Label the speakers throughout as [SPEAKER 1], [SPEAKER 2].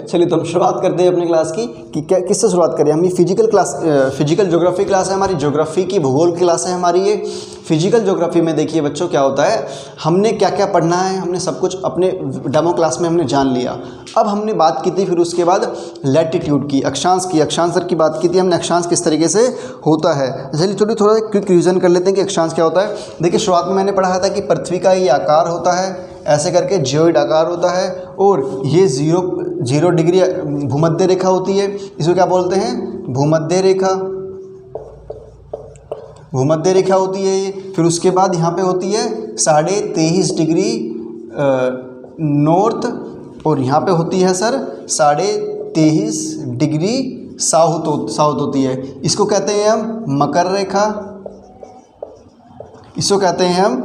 [SPEAKER 1] चलिए तो हम शुरुआत करते हैं अपनी क्लास की कि क्या किससे शुरुआत करें। हम ये फिजिकल ज्योग्राफी क्लास है हमारी, ज्योग्राफी की भूगोल की क्लास है हमारी ये। फिजिकल ज्योग्राफी में देखिए बच्चों क्या होता है, हमने क्या क्या पढ़ना है हमने सब कुछ अपने डेमो क्लास में हमने जान लिया। अब हमने बात की थी फिर उसके बाद लैटिट्यूड की, अक्षांश की, अक्षांश की बात की थी हमने, अक्षांश किस तरीके से होता है। चलिए थोड़ा क्विक रिविजन कर लेते हैं कि अक्षांश क्या होता है। देखिए शुरुआत में मैंने पढ़ा था कि पृथ्वी का ये आकार होता है, ऐसे करके जियोइड आकार होता है, और ये जीरो डिग्री भूमध्य रेखा होती है। इसको क्या बोलते हैं, भूमध्य रेखा, भूमध्य रेखा होती है ये। फिर उसके बाद यहाँ पे होती है 23.5 डिग्री नॉर्थ, और यहाँ पे होती है सर 23.5 डिग्री साउथ होती है। इसको कहते हैं हम मकर रेखा, इसको कहते हैं हम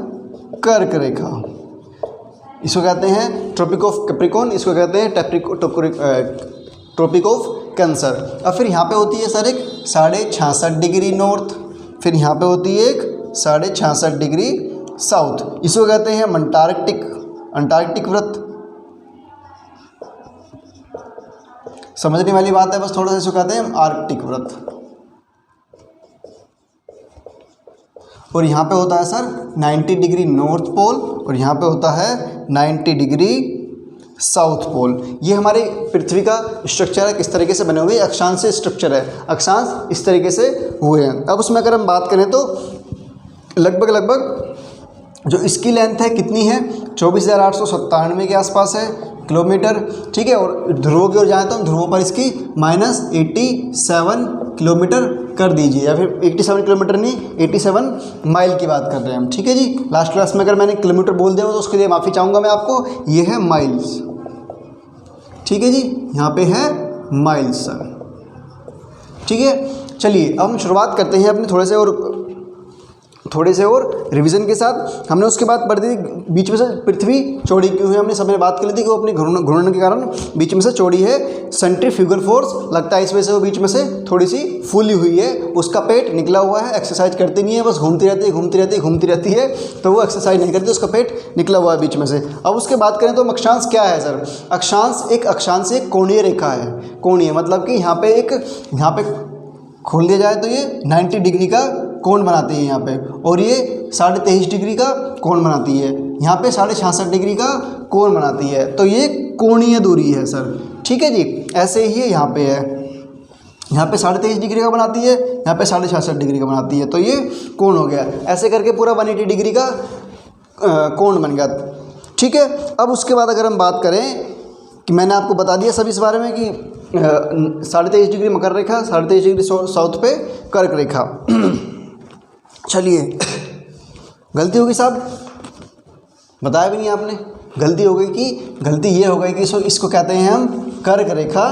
[SPEAKER 1] कर्क रेखा, इसको कहते हैं ट्रॉपिक ऑफ कैप्रिकॉर्न, इसको कहते हैं ट्रॉपिक ऑफ कैंसर। अब फिर यहाँ पे होती है सर एक 66.5 डिग्री नॉर्थ, फिर यहाँ पे होती है एक 66.5 डिग्री साउथ, इसको कहते हैं हम अंटार्कटिक व्रत। समझने वाली बात है बस थोड़ा सा, इसको कहते हैं हम आर्कटिक व्रत। और यहाँ पे होता है सर 90 डिग्री नॉर्थ पोल, और यहाँ पे होता है 90 डिग्री साउथ पोल। ये हमारे पृथ्वी का स्ट्रक्चर है, किस तरीके से बने हुए, अक्षांश से स्ट्रक्चर है, अक्षांश इस तरीके से हुए हैं। अब उसमें अगर हम बात करें तो लगभग जो इसकी लेंथ है कितनी है, 24,897 के आसपास है किलोमीटर, ठीक है। और ध्रुवों की ओर जाए तो हम ध्रुवों पर इसकी -87 किलोमीटर कर दीजिए, या फिर 87 किलोमीटर नहीं 87 माइल की बात कर रहे हैं हम, ठीक है जी। लास्ट क्लास में अगर मैंने किलोमीटर बोल दिया हो तो उसके लिए माफ़ी चाहूँगा मैं आपको। ये है माइल्स, ठीक है जी, यहाँ पे है माइल्स सर, ठीक है। चलिए अब हम शुरुआत करते हैं अपने थोड़े से और रिवीजन के साथ। हमने उसके बाद पढ़ दी बीच में से पृथ्वी चौड़ी क्यों है, हमने सबने बात कर ली थी कि वो अपने घूर्णन के कारण बीच में से चौड़ी है। सेंट्रीफ्यूगल फोर्स लगता है इस वजह से वो बीच में से थोड़ी सी फूली हुई है, उसका पेट निकला हुआ है, एक्सरसाइज करती नहीं है, बस घूमती रहती है, तो वो एक्सरसाइज नहीं करती, उसका पेट निकला हुआ है बीच में से। अब उसके बात करें तो अक्षांश क्या है सर, अक्षांश एक कोणीय रेखा है। कोणीय मतलब कि यहाँ पे खोल दिया जाए तो ये 90 डिग्री का कोण बनाती है यहाँ पे, और ये 23.5 डिग्री का कोण बनाती है, यहाँ पे 66.5 डिग्री का कोण बनाती है। तो ये कोणीय दूरी है सर, ठीक है जी। ऐसे ही यहाँ पे है, यहाँ पे 23.5 डिग्री का बनाती है, यहाँ पे 66.5 डिग्री का बनाती है, तो ये कोण हो गया। ऐसे करके पूरा 180 डिग्री का कोण बन गया, ठीक है। अब उसके बाद अगर हम बात करें कि मैंने आपको बता दिया सब इस बारे में कि 23.5 डिग्री मकर रेखा, 23.5 डिग्री साउथ पे कर्क रेखा। चलिए गलती होगी साहब, बताया भी नहीं आपने, गलती हो गई कि गलती ये हो गई कि इसको कहते हैं हम कर्क रेखा,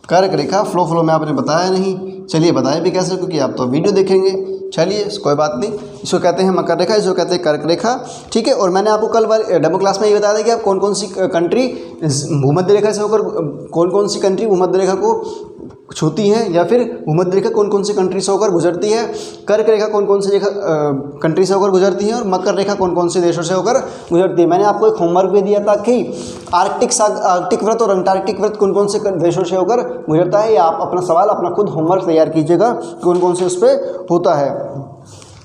[SPEAKER 1] कर्क रेखा। फ्लो में आपने बताया नहीं, चलिए बताया भी कैसे, क्योंकि आप तो वीडियो देखेंगे। चलिए कोई बात नहीं, इसको कहते हैं मकर रेखा, इसको कहते हैं कर्क रेखा, ठीक है। और मैंने आपको कल वाले डेमो क्लास में ये बताया था कि आप कौन सी कंट्री भूमध्य रेखा से होकर कौन सी कंट्री भूमध्य रेखा को छूती हैं, या फिर भूमध्य रेखा कौन सी कंट्री से होकर गुजरती है, कर्क रेखा कौन सी रेखा कंट्री से होकर गुजरती है, और मकर रेखा कौन से देशों से होकर गुजरती है। मैंने आपको एक होमवर्क भी दिया था कि आर्कटिक व्रत और अंटार्कटिक व्रत कौन से देशों से होकर गुजरता है, या आप अपना सवाल अपना खुद होमवर्क तैयार कीजिएगा कौन से उस पर होता है।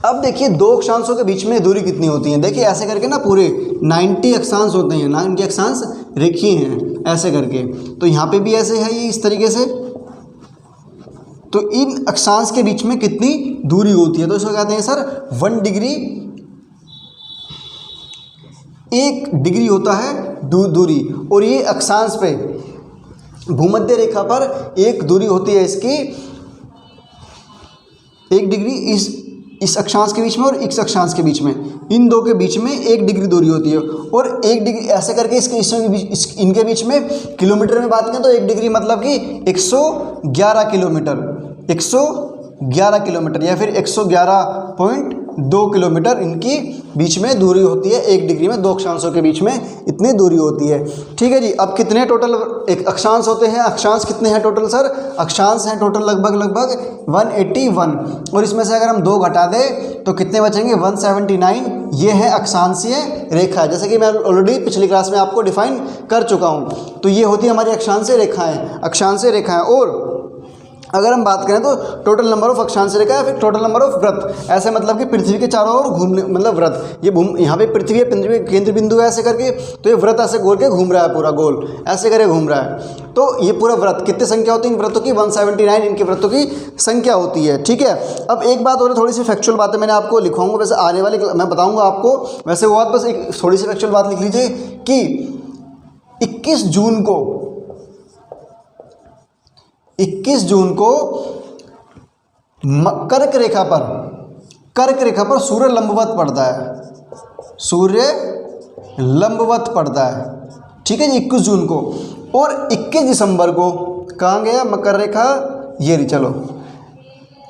[SPEAKER 1] अब देखिए दो अक्षांशों के बीच में दूरी कितनी होती है, देखिए ऐसे करके ना पूरे 90 अक्षांश होते हैं, 90 अक्षांश रेखीय हैं ऐसे करके, तो यहाँ पे भी ऐसे है ये इस तरीके से। तो इन अक्षांश के बीच में कितनी दूरी होती है, तो इसको कहते हैं सर 1 डिग्री, 1 डिग्री होता है दूरी। और ये अक्षांश पे भूमध्य रेखा पर एक दूरी होती है इसकी 1 डिग्री, इस अक्षांश के बीच में और इस अक्षांश के बीच में, इन दो के बीच में 1 डिग्री दूरी होती है। और 1 डिग्री ऐसे करके इनके बीच में किलोमीटर में बात करें तो 1 डिग्री मतलब कि 111 किलोमीटर, 111 किलोमीटर या फिर 111.9 2 किलोमीटर इनकी बीच में दूरी होती है। 1 डिग्री में 2 अक्षांशों के बीच में इतनी दूरी होती है। ठीक है जी। अब कितने टोटल एक अक्षांश होते हैं? अक्षांश कितने हैं टोटल सर? अक्षांश हैं टोटल लगभग 181 और इसमें से अगर हम 2 घटा दें तो कितने बचेंगे? 179। ये है अक्षांशीय रेखा, जैसे कि मैं ऑलरेडी पिछली क्लास में आपको डिफाइन कर चुका हूँ। तो ये होती है हमारी अक्षांशीय रेखाएं। और अगर हम बात करें तो टोटल नंबर ऑफ अक्षांशीय रेखा या फिर टोटल नंबर ऑफ वृत्त, ऐसे मतलब कि पृथ्वी के चारों ओर घूमने, मतलब वृत्त, ये यहाँ पे पृथ्वी केंद्र बिंदु है ऐसे करके, तो ये वृत्त ऐसे गोल के घूम रहा है, पूरा गोल ऐसे करके घूम रहा है। तो ये पूरा वृत्त कितनी संख्या होती है इन वृत्तों की? 179 इनके वृत्तों की संख्या होती है। ठीक है। अब एक बात और, थोड़ी सी फैक्चुअल बातें मैंने आपको लिखवाऊंगा, वैसे आने वाले मैं बताऊंगा आपको, वैसे वो बात बस एक थोड़ी सी फैक्चुअल बात लिख लीजिए कि 21 जून को कर्क रेखा पर सूर्य लंबवत पड़ता है। ठीक है जी, 21 जून को। और 21 दिसंबर को कहाँ गया मकर रेखा? ये रही, चलो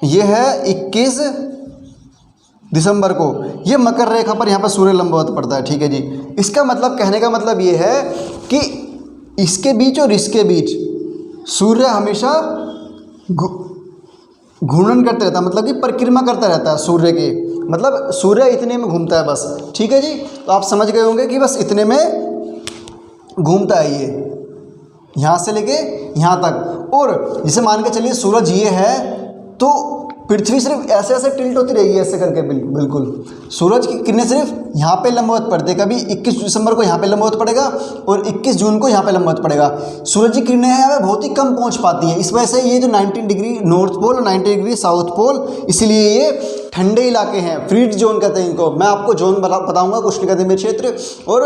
[SPEAKER 1] ये है 21 दिसंबर को ये मकर रेखा पर यहाँ पर सूर्य लंबवत पड़ता है। ठीक है जी। इसका मतलब, कहने का मतलब ये है कि इसके बीच और इसके बीच सूर्य हमेशा घूर्णन करते रहता है, मतलब कि परिक्रमा करता रहता है सूर्य के, मतलब सूर्य इतने में घूमता है बस। ठीक है जी। तो आप समझ गए होंगे कि बस इतने में घूमता है, ये यहाँ से लेके यहाँ तक। और जिसे मान के चलिए सूरज ये है तो पृथ्वी सिर्फ ऐसे ऐसे टिल्ट होती रहेगी ऐसे करके, बिल्कुल सूरज की किरणें सिर्फ यहाँ पे लंबवत पड़ते, कभी 21 दिसंबर को यहाँ पे लंबवत पड़ेगा और 21 जून को यहाँ पे लंबवत पड़ेगा। सूरज की किरणें हैं वह बहुत ही कम पहुँच पाती हैं, इस वजह से ये जो 90 डिग्री नॉर्थ पोल और 90 डिग्री साउथ पोल, इसीलिए ये ठंडे इलाके हैं, फ्रीड जोन कहते हैं इनको। मैं आपको जोन बताऊंगा, उष्णकटिबंधीय क्षेत्र और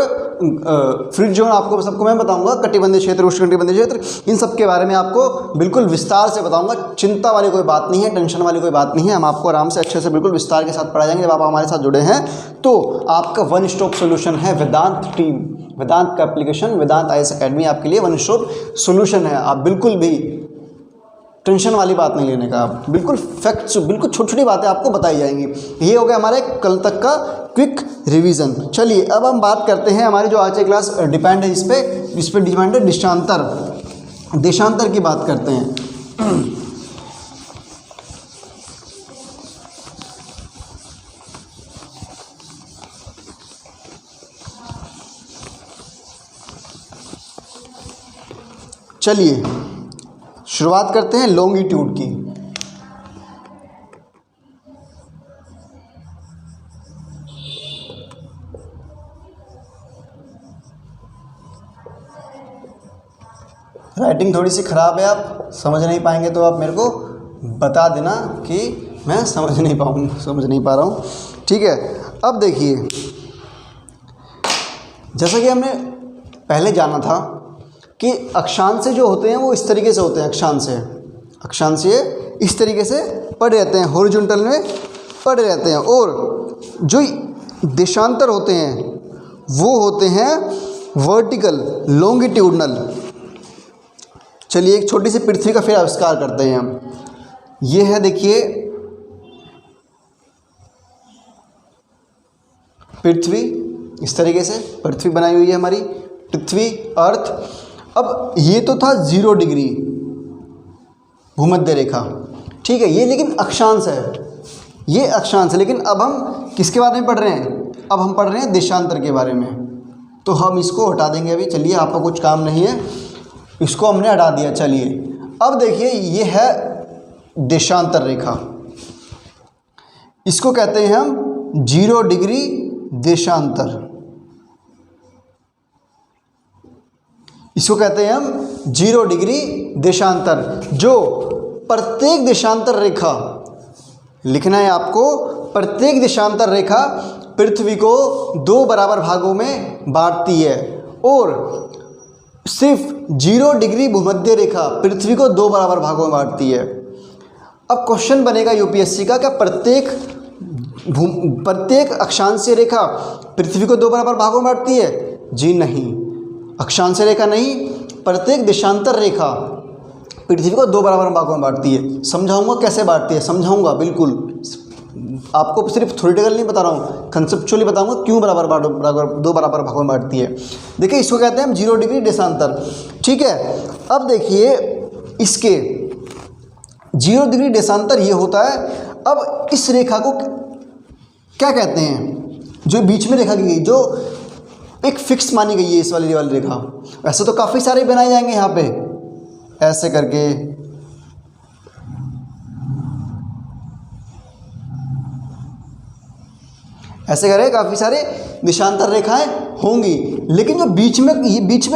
[SPEAKER 1] फ्रीड जोन आपको सबको मैं बताऊंगा, कटिबंधीय क्षेत्र, उष्णकटिबंधीय क्षेत्र, इन सब के बारे में आपको बिल्कुल विस्तार से बताऊंगा। चिंता वाली कोई बात नहीं है, टेंशन वाली कोई बात नहीं है, हम आपको आराम से अच्छे से बिल्कुल विस्तार के साथ पढ़ा जाएंगे। जब आप हमारे साथ जुड़े हैं तो आपका वन स्टॉप सोल्यूशन है वेदांत टीम, वेदांत का एप्लीकेशन, वेदांत IAS अकेडमी आपके लिए वन स्टॉप सोल्यूशन है। आप बिल्कुल भी टेंशन वाली बात नहीं लेने का, आप बिल्कुल फैक्ट्स, बिल्कुल छोटी छोटी बातें आपको बताई जाएंगी। ये हो गया हमारे कल तक का क्विक रिवीजन। चलिए अब हम बात करते हैं, हमारी जो आज की क्लास डिपेंड है इस पे डिपेंड है देशांतर की बात करते हैं। चलिए शुरुआत करते हैं लॉन्गिट्यूड की। राइटिंग थोड़ी सी ख़राब है, आप समझ नहीं पाएंगे तो आप मेरे को बता देना कि मैं समझ नहीं पा रहा हूँ। ठीक है। अब देखिए, जैसा कि हमने पहले जाना था कि अक्षांश जो होते हैं वो इस तरीके से होते हैं, अक्षांश इस तरीके से पड़े रहते हैं, हॉरिजॉन्टल में पड़े रहते हैं। और जो देशांतर होते हैं वो होते हैं वर्टिकल, लॉन्गिट्यूडनल। चलिए एक छोटी सी पृथ्वी का फिर आविष्कार करते हैं हम। ये है देखिए पृथ्वी, इस तरीके से पृथ्वी बनाई हुई है हमारी, पृथ्वी अर्थ। अब ये तो था 0 डिग्री भूमध्य रेखा, ठीक है, ये लेकिन अक्षांश है, ये अक्षांश है। लेकिन अब हम किसके बारे में पढ़ रहे हैं? अब हम पढ़ रहे हैं देशांतर के बारे में, तो हम इसको हटा देंगे अभी। चलिए, आपका कुछ काम नहीं है, इसको हमने हटा दिया। चलिए अब देखिए, ये है देशांतर रेखा, इसको कहते हैं हम 0 डिग्री देशांतर, इसको कहते हैं हम 0 डिग्री देशांतर। जो प्रत्येक देशांतर रेखा, लिखना है आपको, प्रत्येक देशांतर रेखा पृथ्वी को 2 बराबर भागों में बांटती है और सिर्फ 0 डिग्री भूमध्य रेखा पृथ्वी को 2 बराबर भागों में बांटती है। अब क्वेश्चन बनेगा यूपीएससी का, क्या प्रत्येक अक्षांशीय रेखा पृथ्वी को 2 बराबर भागों में बांटती है? जी नहीं, अक्षांशीय रेखा नहीं, प्रत्येक देशांतर रेखा पृथ्वी को 2 बराबर भागों में बांटती है। समझाऊंगा कैसे बांटती है, समझाऊंगा बिल्कुल, आपको सिर्फ थ्योरेटिकल नहीं बता रहा हूँ, कंसेप्चुअली बताऊंगा क्यों दो बराबर भागों में बांटती है। देखिए इसको कहते हैं हम 0 डिग्री देशांतर, ठीक है। अब देखिए इसके 0 डिग्री देशांतर ये होता है। अब इस रेखा को क्या कहते हैं, जो बीच में रेखा की गई, जो एक फिक्स मानी गई है इस वाली रेखा। वैसे तो काफ़ी सारे बनाए जाएंगे यहाँ पे ऐसे करके, ऐसे करके काफ़ी सारे देशांतर रेखाएं होंगी, लेकिन जो बीच में बीच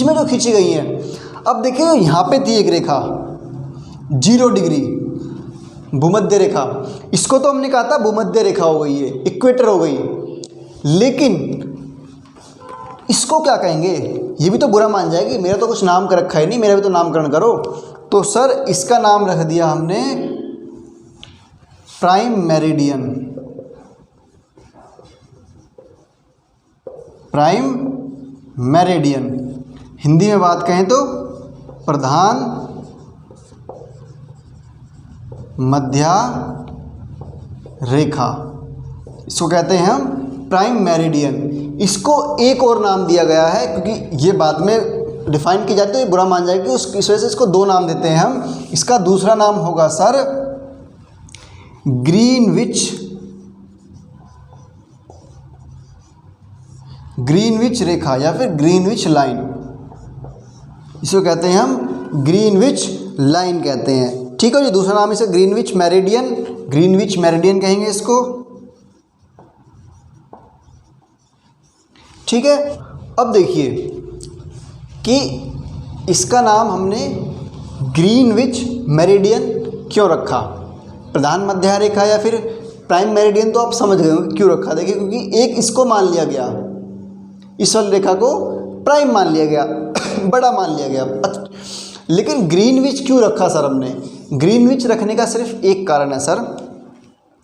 [SPEAKER 1] में जो खींची गई हैं, अब देखिए यहाँ पे थी एक रेखा 0 डिग्री भूमध्य रेखा, इसको तो हमने कहा था भूमध्य रेखा हो गई है, इक्वेटर हो गई, लेकिन इसको क्या कहेंगे, ये भी तो बुरा मान जाएगी, मेरा तो कुछ नाम कर रखा है नहीं, मेरा भी तो नामकरण करो। तो सर इसका नाम रख दिया हमने prime meridian, prime meridian, Hindi में बात कहें तो प्रधान मध्य रेखा, इसको कहते हैं हम प्राइम मेरिडियन। इसको एक और नाम दिया गया है, क्योंकि ये बाद में डिफाइन की जाती है, बुरा मान जाएगी, इस वजह से इसको 2 नाम देते हैं हम। इसका दूसरा नाम होगा सर ग्रीनविच रेखा या फिर ग्रीनविच लाइन, इसको कहते हैं हम ग्रीनविच लाइन कहते हैं, ठीक है जी। दूसरा नाम इसे ग्रीनविच मेरिडियन कहेंगे इसको, ठीक है। अब देखिए कि इसका नाम हमने ग्रीनविच मेरिडियन क्यों रखा, प्रधान मध्य रेखा या फिर प्राइम मेरिडियन, तो आप समझ गए होंगे क्यों रखा। देखिए क्योंकि एक इसको मान लिया गया, इस वाली रेखा को प्राइम मान लिया गया, बड़ा मान लिया गया। लेकिन ग्रीनविच क्यों रखा सर हमने, ग्रीनविच रखने का सिर्फ एक कारण है सर।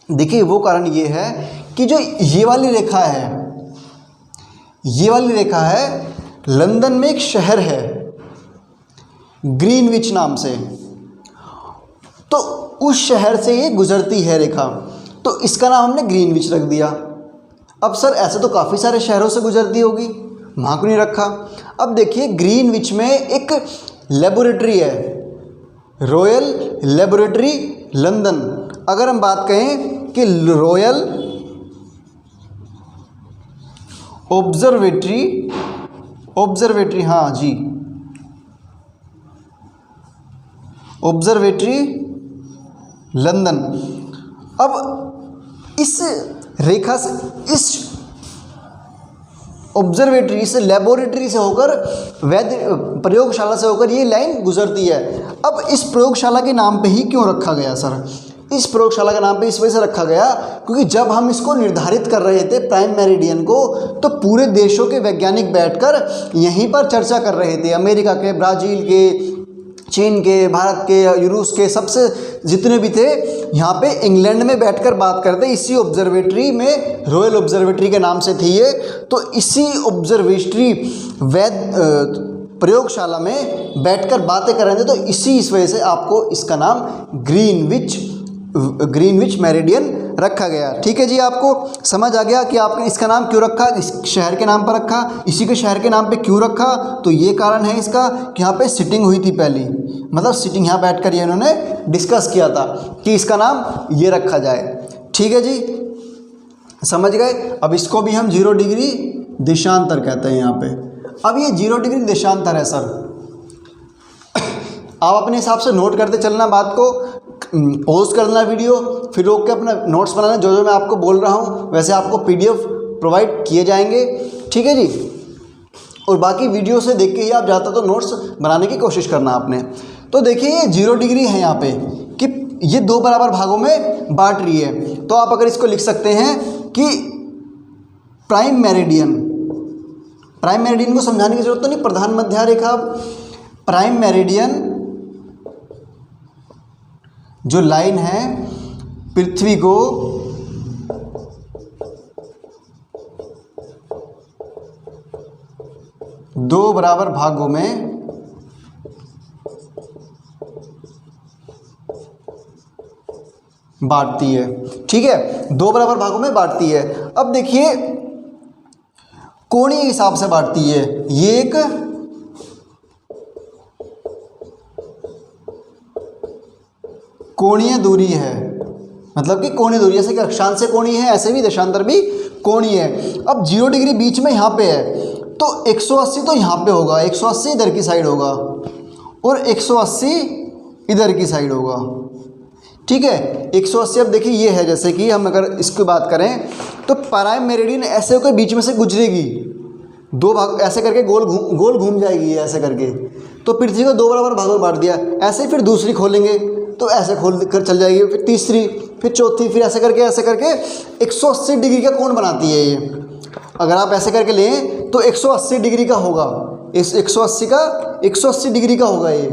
[SPEAKER 1] देखिए वो कारण ये है कि जो ये वाली रेखा है, लंदन में एक शहर है ग्रीनविच नाम से, तो उस शहर से ये गुजरती है रेखा, तो इसका नाम हमने ग्रीनविच रख दिया। अब सर ऐसे तो काफ़ी सारे शहरों से गुजरती होगी, वहाँ क्यों नहीं रखा। अब देखिए ग्रीनविच में एक लेबोरेटरी है, रॉयल लेबोरेटरी लंदन। अगर हम बात कहें कि रॉयल ऑब्जर्वेटरी, हाँ जी, ऑब्जर्वेटरी लंदन। अब इस रेखा से, इस ऑब्जर्वेटरी, इस लेबोरेटरी से होकर, प्रयोगशाला से होकर ये लाइन गुजरती है। अब इस प्रयोगशाला के नाम पे ही क्यों रखा गया सर, इस प्रयोगशाला का नाम पे इस वजह से रखा गया क्योंकि जब हम इसको निर्धारित कर रहे थे प्राइम मेरिडियन को, तो पूरे देशों के वैज्ञानिक बैठकर यहीं पर चर्चा कर रहे थे, अमेरिका के, ब्राज़ील के, चीन के, भारत के, यूरोस के, सबसे जितने भी थे यहाँ पे इंग्लैंड में बैठकर बात करते। इसी ऑब्जर्वेटरी में, रॉयल ऑब्जर्वेटरी के नाम से थी ये, तो इसी ऑब्जर्वेटरी प्रयोगशाला में बैठकर बातें कर रहे थे, तो इस वजह से आपको इसका नाम ग्रीनविच मेरिडियन रखा गया। ठीक है जी, आपको समझ आ गया कि आपने इसका नाम क्यों रखा, इस शहर के नाम पर रखा, इसी के शहर के नाम पे क्यों रखा। तो ये कारण है इसका कि यहाँ पे सिटिंग हुई थी पहली, मतलब सिटिंग, यहाँ बैठकर ये इन्होंने डिस्कस किया था कि इसका नाम ये रखा जाए। ठीक है जी, समझ गए। अब इसको भी हम 0 डिग्री देशांतर कहते हैं यहाँ पे। अब ये 0 डिग्री देशांतर है सर, आप अपने हिसाब से नोट करते चलना, बात को पॉज करना वीडियो, फिर रोक के अपना नोट्स बनाना। जो जो मैं आपको बोल रहा हूँ वैसे आपको PDF प्रोवाइड किए जाएंगे। ठीक है जी, और बाकी वीडियो से देख के ही आप जाता तो नोट्स बनाने की कोशिश करना आपने। तो देखिए ये 0 डिग्री है यहाँ पे कि ये 2 बराबर भागों में बांट रही है। तो आप अगर इसको लिख सकते हैं कि प्राइम मेरिडियन को समझाने की जरूरत तो नहीं, प्रधान मध्य रेखा, प्राइम मेरिडियन जो लाइन है पृथ्वी को दो बराबर भागों में बांटती है। ठीक है, 2 बराबर भागों में बांटती है। अब देखिए कोणीय हिसाब से बांटती है। ये एक कोणीय दूरी है, मतलब कि कोणीय दूरी, जैसे कि अक्षांश से कोणीय है ऐसे भी देशांतर भी कोणीय है। अब 0 डिग्री बीच में यहाँ पे है तो 180 तो यहाँ पे होगा, 180 इधर की साइड होगा और 180 इधर की साइड होगा। ठीक है, 180 अब देखिए ये है, जैसे कि हम अगर इसकी बात करें तो प्राइम मेरिडियन ऐसे होकर बीच में से गुजरेगी, 2 भाग ऐसे करके गोल घूम जाएगी ऐसे करके, तो पृथ्वी को 2 बराबर भागों में बांट दिया। ऐसे फिर दूसरी खोलेंगे तो ऐसे खोल कर चल जाएगी, फिर तीसरी, फिर चौथी, फिर ऐसे करके 180 डिग्री का कोण बनाती है ये। अगर आप ऐसे करके लें तो 180 डिग्री का होगा, इस 180 डिग्री का होगा ये,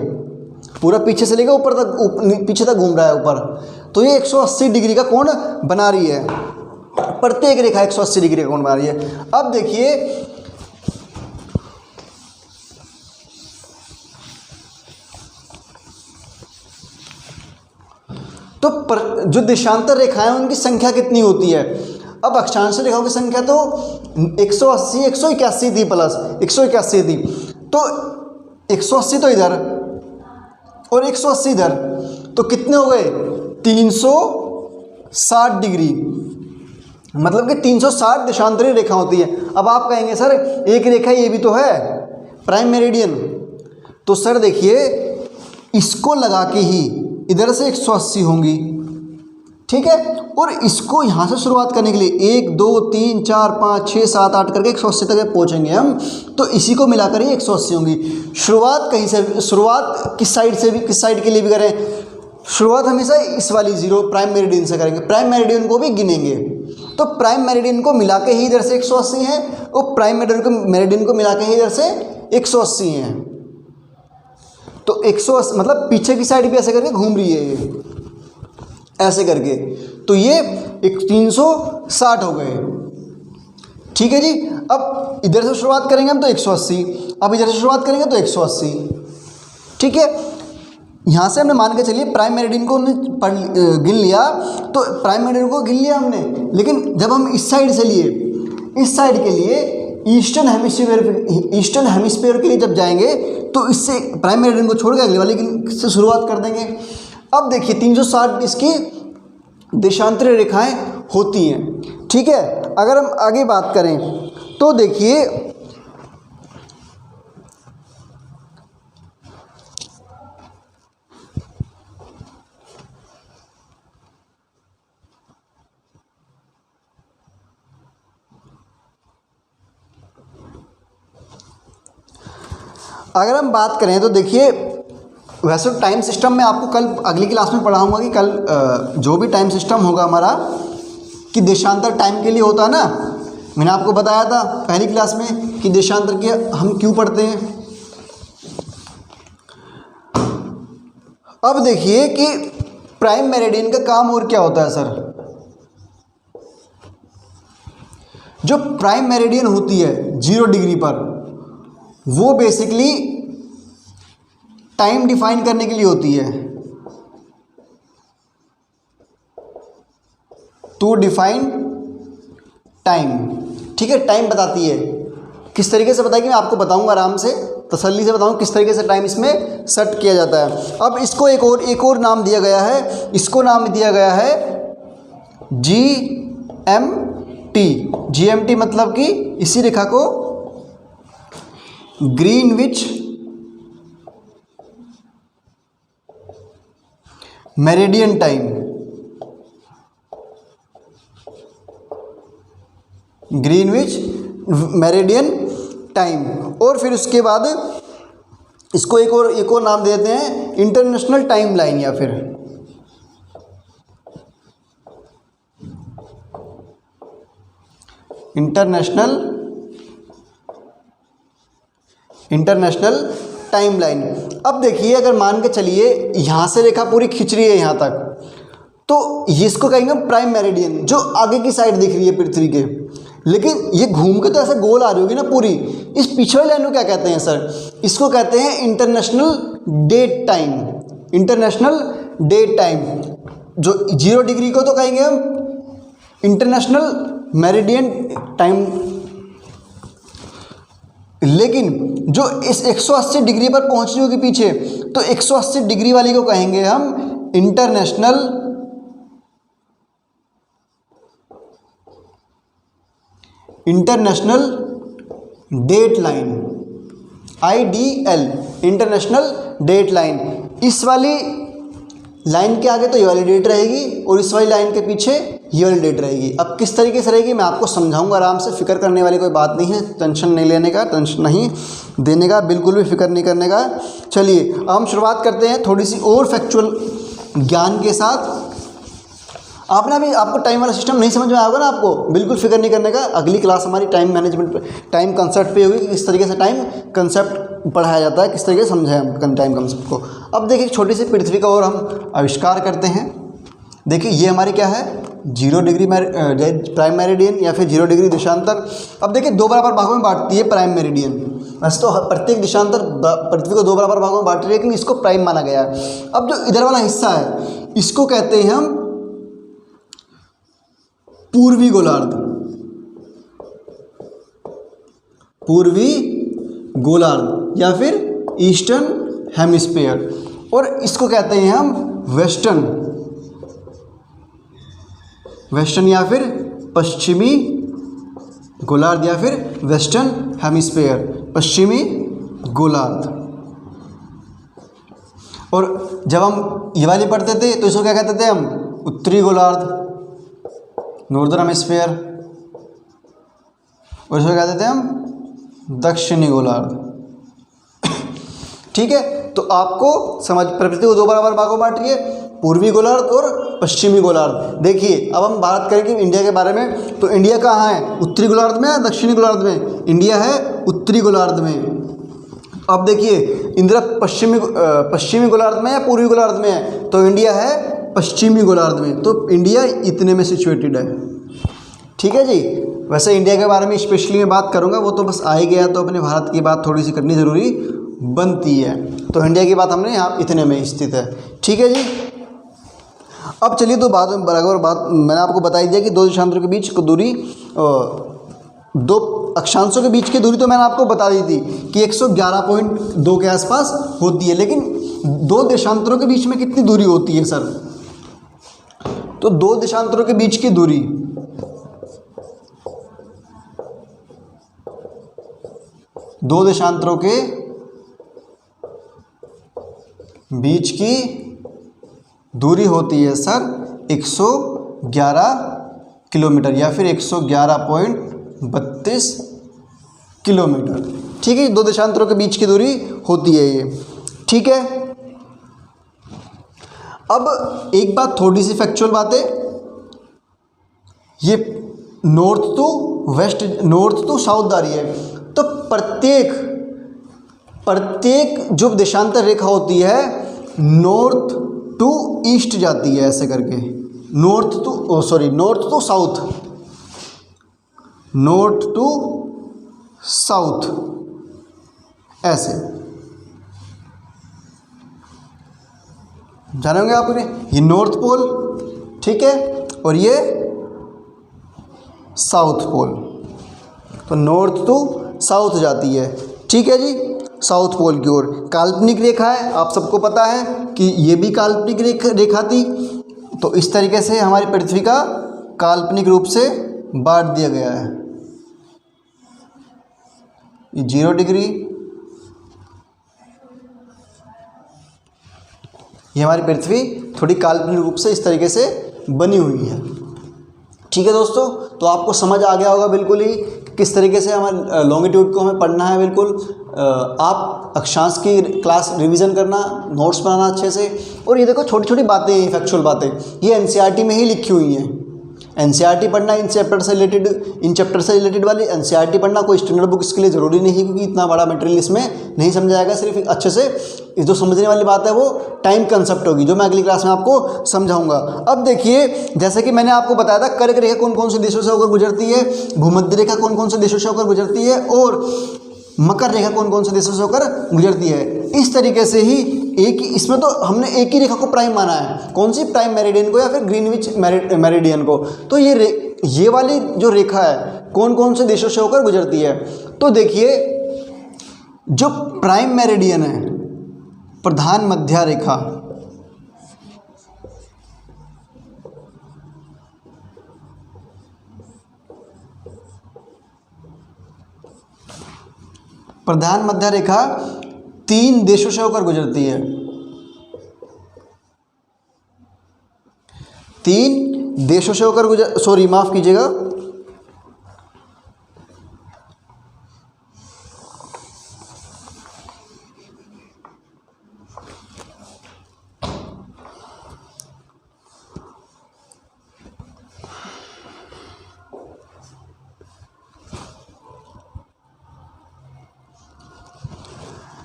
[SPEAKER 1] पूरा पीछे से लेकर ऊपर तक, पीछे तक घूम रहा है ऊपर, तो ये 180 डिग्री का कोण बना रही है। प्रत्येक रेखा 180 डिग्री का कोण बना रही है। अब देखिए तो जो देशांतर रेखाएं उनकी संख्या कितनी होती है। अब अक्षांश रेखाओं की संख्या तो 180 181 थी, प्लस 181 थी, तो 180 तो इधर और 180 इधर, तो कितने हो गए 360 डिग्री, मतलब कि 360 देशांतरीय रेखा होती है। अब आप कहेंगे सर एक रेखा ये भी तो है प्राइम मेरिडियन, तो सर देखिए इसको लगा के ही इधर से 180 होंगी। ठीक है, और इसको यहाँ से शुरुआत करने के लिए 1 2 3 4 5 6 7 8 करके 180 तक पहुँचेंगे हम, तो इसी को मिलाकर ही 180 होंगी। शुरुआत कहीं से, शुरुआत किस साइड से भी, किस साइड के लिए भी करें, शुरुआत हमेशा इस वाली 0 प्राइम मेरिडियन से करेंगे, प्राइम मेरिडियन को भी गिनेंगे, तो प्राइम मेरिडियन को मिला के ही इधर से 180 है और प्राइम मेरिडियन को मिला के ही इधर से 180 है। तो 180 मतलब पीछे की साइड भी ऐसे करके घूम रही है ये, ऐसे करके, तो ये 360 हो गए। ठीक है जी, अब इधर से शुरुआत करेंगे हम तो 180, अब इधर से शुरुआत करेंगे तो 180। ठीक है, यहाँ से हमने मान के चलिए प्राइम मेरिडियन को गिन लिया, तो प्राइम मेरिडियन को गिन लिया हमने, लेकिन जब हम इस साइड से लिए, इस साइड के लिए ईस्टर्न हेमिस्फीयर के लिए जब जाएंगे तो इससे प्राइम मेरिडियन को छोड़ के अगले वाले से शुरुआत कर देंगे। अब देखिए 360 इसकी देशांतरीय रेखाएं होती हैं। ठीक है, अगर हम आगे बात करें तो देखिए अगर हम बात करें तो देखिए वैसे टाइम सिस्टम में आपको कल अगली क्लास में पढ़ाऊंगा कि कल जो भी टाइम सिस्टम होगा हमारा कि देशांतर टाइम के लिए होता है ना, मैंने आपको बताया था पहली क्लास में कि देशांतर के हम क्यों पढ़ते हैं। अब देखिए कि प्राइम मेरिडियन का काम और क्या होता है सर। जो प्राइम मेरिडियन होती है 0 डिग्री पर, वो बेसिकली टाइम डिफाइन करने के लिए होती है, टू डिफाइन टाइम। ठीक है, टाइम बताती है, किस तरीके से बताएगी मैं आपको बताऊंगा, आराम से तसल्ली से बताऊं किस तरीके से टाइम इसमें सेट किया जाता है। अब इसको एक और नाम दिया गया है, इसको नाम दिया गया है GMT। GMT मतलब कि इसी रेखा को Greenwich meridian time, Greenwich meridian time, और फिर उसके बाद इसको एक और नाम देते हैं इंटरनेशनल टाइम लाइन, या फिर इंटरनेशनल टाइम लाइन। अब देखिए अगर मान के चलिए यहाँ से रेखा पूरी खिंच रही है यहाँ तक, तो इसको कहेंगे प्राइम मेरिडियन, जो आगे की साइड दिख रही है पृथ्वी के, लेकिन ये घूम के तो ऐसे गोल आ रही होगी ना पूरी, इस पिछले लाइन को क्या कहते हैं सर, इसको कहते हैं international date time. International date time जो 0 डिग्री को तो कहेंगे हम इंटरनेशनल मेरिडियन टाइम, लेकिन जो इस 180 डिग्री पर पहुंचनी होगी पीछे, तो 180 डिग्री वाली को कहेंगे हम international date line, IDL, international date line. इस वाली लाइन के आगे तो ये वाली डेट रहेगी और इस वाली लाइन के पीछे ये वाली डेट रहेगी। अब किस तरीके से रहेगी मैं आपको समझाऊंगा आराम से, फिक्र करने वाली कोई बात नहीं है, टेंशन नहीं लेने का, टेंशन नहीं देने का, बिल्कुल भी फिक्र नहीं करने का। चलिए अब हम शुरुआत करते हैं थोड़ी सी और फैक्चुअल ज्ञान के साथ। आपने अभी आपको टाइम वाला सिस्टम नहीं समझ में आएगा ना, आपको बिल्कुल फिक्र नहीं करने का। अगली क्लास हमारी टाइम मैनेजमेंट पे, टाइम कंसेप्ट पे होगी कि किस तरीके से टाइम कंसेप्ट पढ़ाया जाता है, किस तरीके से समझाएं हम टाइम कंसेप्ट को। अब देखिए छोटी सी पृथ्वी का और हम आविष्कार करते हैं। देखिए ये हमारी क्या है, 0 डिग्री प्राइम मेरिडियन या फिर 0 डिग्री देशांतर। अब देखिए 2 बराबर भागों में बांटती है प्राइम मेरिडियन। वैसे तो प्रत्येक देशांतर पृथ्वी को 2 बराबर भागों में बांट रही है, लेकिन इसको प्राइम माना गया है। अब जो इधर वाला हिस्सा है इसको कहते हैं हम पूर्वी गोलार्ध, पूर्वी गोलार्ध या फिर ईस्टर्न हेमिस्फीयर, और इसको कहते हैं हम वेस्टर्न या फिर पश्चिमी गोलार्ध या फिर वेस्टर्न हेमिस्फीयर, पश्चिमी गोलार्ध। और जब हम ये वाली पढ़ते थे तो इसको क्या कहते थे हम, उत्तरी गोलार्ध, नॉर्दर्न हेमिस्फीयर, और इसको कहते थे हम दक्षिणी गोलार्ध। ठीक है, तो आपको समझ, पृथ्वी को 2 बराबर भागों में बांट रही है, पूर्वी गोलार्ध और पश्चिमी गोलार्ध। देखिए अब हम बात करेंगे इंडिया के बारे में, तो इंडिया कहाँ है, उत्तरी गोलार्ध में या दक्षिणी गोलार्ध में? इंडिया है उत्तरी गोलार्ध में। अब देखिए इंदिरा पश्चिमी गोलार्ध में या पूर्वी गोलार्ध में है, तो इंडिया है पश्चिमी गोलार्ध में। तो इंडिया इतने में सिचुएटेड है। ठीक है जी। वैसे इंडिया के बारे में स्पेशली मैं बात करूंगा, वो तो बस आ ही गया, तो अपने भारत की बात थोड़ी सी करनी ज़रूरी बनती है। तो इंडिया की बात हमने यहाँ इतने में स्थित है। ठीक है जी। अब चलिए तो बराबर बात मैंने आपको बता दिया कि 2 देशांतरों के बीच की दूरी, 2 अक्षांशों के बीच की दूरी तो मैंने आपको बता दी थी कि 111.2 के आसपास होती है, लेकिन 2 देशांतरों के बीच में कितनी दूरी होती है सर? तो 2 देशांतरों के बीच की दूरी, दो देशांतरों के बीच की दूरी होती है सर 111 किलोमीटर या फिर 111.32 किलोमीटर। ठीक है, 2 देशांतरों के बीच की दूरी होती है ये। ठीक है, अब एक बात, थोड़ी सी फैक्चुअल बातें, ये north to west, north to south जा रही है, तो प्रत्येक जो देशांतर रेखा होती है नॉर्थ टू ईस्ट जाती है, ऐसे करके north to south, north to south, ऐसे जाने होंगे आपने। ये नॉर्थ पोल, ठीक है, और ये साउथ पोल, तो नॉर्थ टू साउथ जाती है। ठीक है जी, साउथ पोल की ओर काल्पनिक रेखा है, आप सबको पता है कि ये भी काल्पनिक रेखा थी। तो इस तरीके से हमारी पृथ्वी का काल्पनिक रूप से बांट दिया गया है। ये 0 डिग्री, ये हमारी पृथ्वी थोड़ी काल्पनिक रूप से इस तरीके से बनी हुई है। ठीक है दोस्तों, तो आपको समझ आ गया होगा बिल्कुल ही किस तरीके से हमारे लॉन्गिट्यूड को हमें पढ़ना है। बिल्कुल आप अक्षांश की क्लास रिवीजन करना, नोट्स बनाना अच्छे से। और ये देखो छोटी छोटी बातें, फैक्चुअल बातें, ये एनसीईआरटी में ही लिखी हुई हैं। एनसीईआरटी पढ़ना, इन चैप्टर से रिलेटेड वाली एनसीईआरटी पढ़ना कोई स्टैंडर्ड बुक इसके लिए ज़रूरी नहीं है, क्योंकि इतना बड़ा मटेरियल इसमें नहीं समझा जाएगा। सिर्फ अच्छे से जो समझने वाली बात है वो टाइम कंसेप्ट होगी, जो मैं अगली क्लास में आपको समझाऊंगा। अब देखिए, जैसे कि मैंने आपको बताया था कर्क रेखा कौन कौन से देशों से होकर गुजरती है, भूमध्य रेखा कौन कौन से देशों से होकर गुजरती है, और मकर रेखा कौन कौन से देशों से होकर गुजरती है। इस तरीके से ही एक ही, इसमें तो हमने एक ही रेखा को प्राइम माना है, कौन सी, प्राइम मेरिडियन को या फिर ग्रीनविच मेरिडियन को। तो ये वाली जो रेखा है कौन कौन से देशों से होकर गुजरती है। तो देखिए जो प्राइम मेरिडियन है, प्रधान मध्य रेखा, प्रधान मध्य रेखा 3 देशों से होकर गुजरती है, 3 देशों से होकर सॉरी माफ कीजिएगा,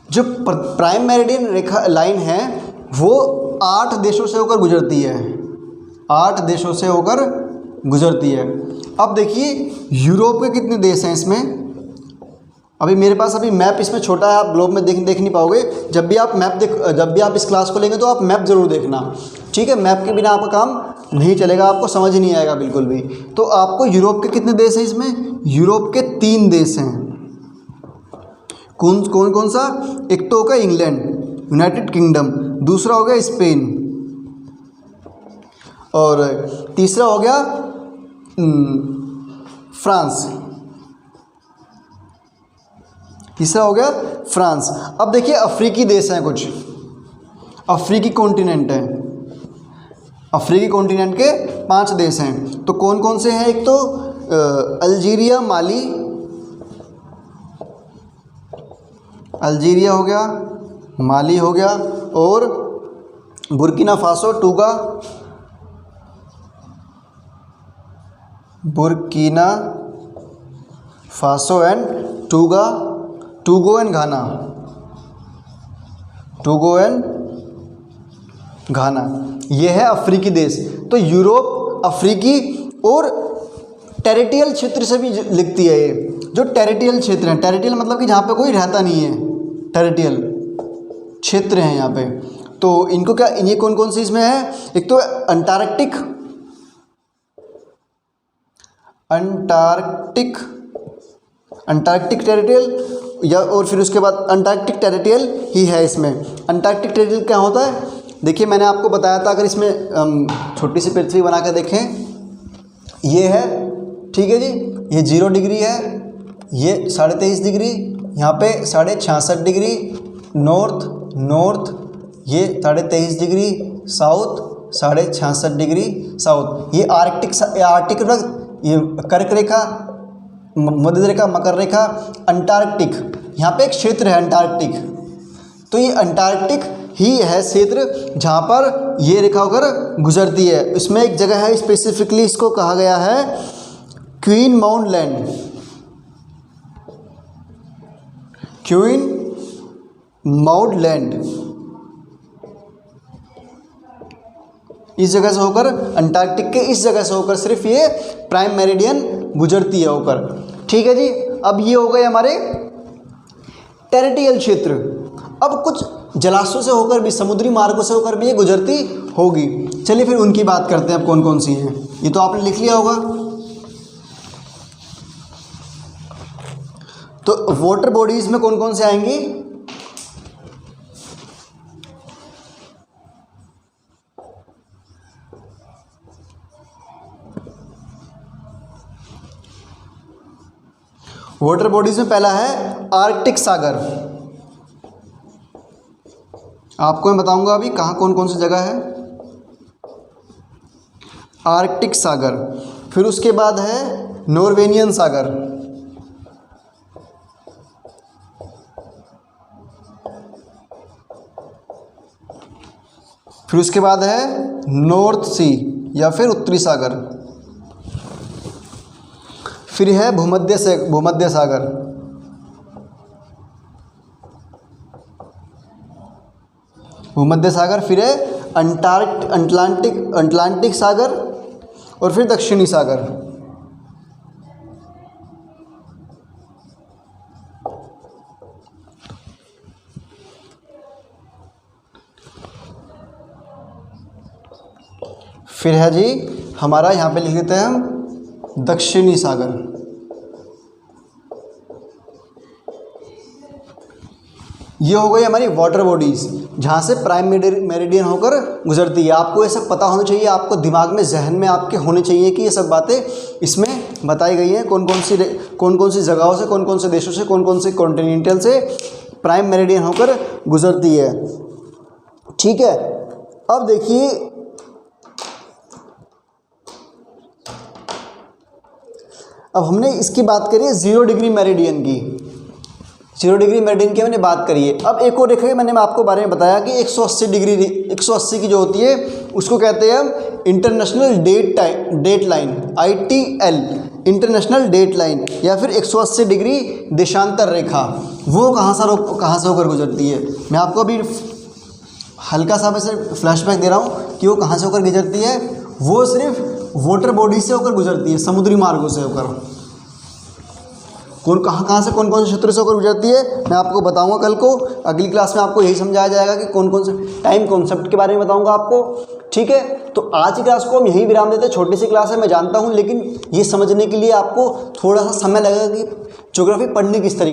[SPEAKER 1] जो प्राइम मेरिडियन रेखा लाइन है वो 8 देशों से होकर गुजरती है, 8 देशों से होकर गुजरती है। अब देखिए यूरोप के कितने देश हैं इसमें, अभी मेरे पास अभी मैप इसमें छोटा है, आप ग्लोब में देख नहीं पाओगे। जब भी आप इस क्लास को लेंगे तो आप मैप ज़रूर देखना, ठीक है। मैप के बिना आपका काम नहीं चलेगा, आपको समझ ही नहीं आएगा बिल्कुल भी। तो आपको यूरोप के कितने देश हैं इसमें, यूरोप के 3 देश हैं। कौन कौन सा, एक तो होगा इंग्लैंड, यूनाइटेड किंगडम, दूसरा हो गया स्पेन, और तीसरा हो गया फ्रांस, तीसरा हो गया फ्रांस। अब देखिए अफ्रीकी देश हैं कुछ, अफ्रीकी कॉन्टिनेंट है, अफ्रीकी कॉन्टिनेंट के 5 देश हैं। तो कौन कौन से हैं, एक तो अल्जीरिया, माली, अल्जीरिया हो गया, माली हो गया, और Burkina Faso, Togo, Burkina Faso and Togo, Togo and Ghana, Togo and Ghana, ये है अफ्रीकी देश। तो यूरोप अफ्रीकी और टेरिटियल क्षेत्र से भी लिखती है ये, जो टेरिटियल क्षेत्र है, टेरिटियल मतलब कि जहाँ पे कोई रहता नहीं है, टेरिटियल क्षेत्र हैं यहाँ पे। तो इनको क्या, ये कौन कौन सी इसमें है, एक तो अंटार्कटिक, अंटार्कटिक टेरिटियल, या और फिर उसके बाद अंटार्कटिक टेरिटियल ही है इसमें। अंटार्कटिक टेरिटियल क्या होता है, देखिए मैंने आपको बताया था, अगर इसमें छोटी सी पृथ्वी बना कर देखें, ये है, ठीक है जी, ये 0 डिग्री है, ये 23.5 डिग्री, यहाँ पे 66.5 डिग्री नॉर्थ, ये 23.5 डिग्री साउथ, 66.5 डिग्री साउथ। ये आर्कटिक वृत्त, ये कर्क रेखा, मध्य रेखा, मकर रेखा, अंटार्कटिक, यहाँ पे एक क्षेत्र है अंटार्कटिक। तो ये अंटार्कटिक ही है क्षेत्र जहाँ पर ये रेखा होकर गुजरती है। इसमें एक जगह है स्पेसिफिकली, इसको कहा गया है queen mount land, queen mount land. इस जगह से होकर, अंटार्कटिक के इस जगह से होकर सिर्फ ये प्राइम मेरिडियन गुजरती है होकर, ठीक है जी। अब ये हो गए हमारे टेरिटियल क्षेत्र। अब कुछ जलाशयों से होकर भी, समुद्री मार्गों से होकर भी ये गुजरती होगी। चलिए फिर उनकी बात करते हैं, अब कौन कौन सी हैं, ये तो आपने लिख लिया होगा। तो वाटर बॉडीज में कौन कौन से आएंगी, वाटर बॉडीज में पहला है आर्कटिक सागर। आपको मैं बताऊंगा अभी कहाँ कौन कौन सी जगह है, आर्कटिक सागर। फिर उसके बाद है नॉर्वेनियन सागर, फिर उसके बाद है नॉर्थ सी या फिर उत्तरी सागर, फिर है भूमध्य सागर, भूमध्य सागर, फिर है अटलांटिक सागर, और फिर दक्षिणी सागर। फिर है जी हमारा, यहाँ पे लिख देते हैं हम दक्षिणी सागर। ये हो गई हमारी वाटर बॉडीज़ जहाँ से प्राइम मेरिडियन होकर गुजरती है। आपको ये सब पता होना चाहिए, आपको दिमाग में, जहन में आपके होने चाहिए कि ये सब बातें इसमें बताई गई हैं, कौन कौन सी जगहों से, कौन कौन से देशों से, कौन कौन से कॉन्टिनेंटल से प्राइम मेरिडियन होकर गुजरती है। ठीक है, अब देखिए अब हमने इसकी बात करी है 0 डिग्री मेरिडियन की, 0 डिग्री मेरिडियन की हमने बात करी है। अब एक और देखिए, मैंने आपको बारे में बताया कि 180 डिग्री, 180 की जो होती है उसको कहते हैं हम international date line, ITL, international date line, या फिर 180 डिग्री देशांतर रेखा। वो कहाँ से होकर गुजरती है? मैं आपको अभी हल्का सा वैसे फ्लैशबैक दे रहा हूँ कि वो कहाँ से होकर गुजरती है। वो सिर्फ वाटर बॉडी से होकर गुजरती है, समुद्री मार्गों से होकर। कहाँ से कौन कौन से क्षेत्रों से होकर गुजरती है मैं आपको बताऊंगा कल को। अगली क्लास में आपको यही समझाया जाएगा कि कौन कौन से टाइम कॉन्सेप्ट के बारे में बताऊंगा आपको। ठीक है, तो आज की क्लास को हम यहीं विराम देते हैं। छोटी सी क्लास है, मैं जानता हूं, लेकिन ये समझने के लिए आपको थोड़ा सा समय लगेगा कि ज्योग्राफी पढ़नी किस तरीके